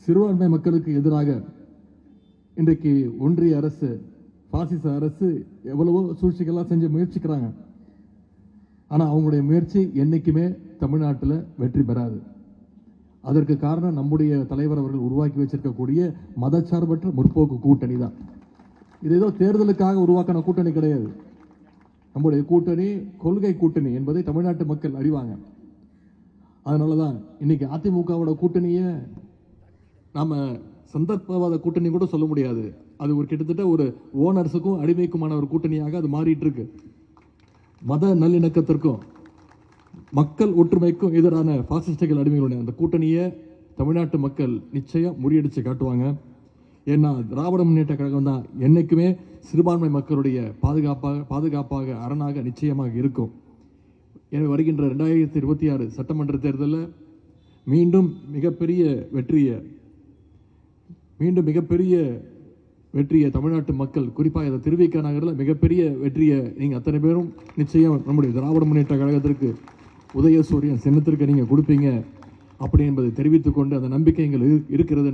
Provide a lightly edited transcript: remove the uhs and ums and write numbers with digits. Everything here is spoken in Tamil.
சிறுபான்மை மக்களுக்கு எதிராக இன்றைக்கு ஒன்றிய அரசு, பாசிச அரசு எவ்வளவோ சூழ்ச்சிகள்லாம் செஞ்சு முயற்சிக்கிறாங்க. ஆனா அவங்களுடைய முயற்சி என்னைக்குமே தமிழ்நாட்டில் வெற்றி பெறாது. அதற்கு காரணம் நம்முடைய தலைவர் அவர்கள் உருவாக்கி வச்சிருக்கக்கூடிய மதச்சார்பற்ற முற்போக்கு கூட்டணி தான். இது ஏதோ தேர்தலுக்காக உருவாக்கின கூட்டணி கிடையாது. நம்முடைய கூட்டணி கொள்கை கூட்டணி என்பதை தமிழ்நாட்டு மக்கள் அறிவாங்க. அதனாலதான் இன்னைக்கு அதிமுகவோட கூட்டணியை நாம சந்தர்ப்பவாத கூட்டணி கூட சொல்ல முடியாது. அது ஒரு கிட்டத்தட்ட ஒரு ஓனர்ஸுக்கும் அடிமைக்குமான ஒரு கூட்டணியாக அது மாறிட்டு இருக்கு. மத நல்லிணக்கத்திற்கும் மக்கள் ஒற்றுமைக்கும் எதிரான பாசிஸ்டுகள் அடிமைகளுடைய அந்த கூட்டணியை தமிழ்நாட்டு மக்கள் நிச்சயம் முறியடிச்சு காட்டுவாங்க. ஏன்னா திராவிட முன்னேற்ற கழகம் தான் என்னைக்குமே சிறுபான்மை மக்களுடைய பாதுகாப்பாக அரணாக நிச்சயமாக இருக்கும். எனவே வருகின்ற 2026 சட்டமன்ற தேர்தலில் மீண்டும் மிகப்பெரிய வெற்றியை தமிழ்நாட்டு மக்கள், குறிப்பாக இந்த திருவிக நகரில் மிகப்பெரிய வெற்றியை நீங்கள் அத்தனை பேரும் நிச்சயம் நம்முடைய திராவிட முன்னேற்ற கழகத்திற்கு, உதயசூரியன் சின்னத்திற்கு நீங்கள் கொடுப்பீங்க அப்படி என்பதை தெரிவித்துக் கொண்டு அந்த நம்பிக்கை எங்களுக்கு இருக்கிறது.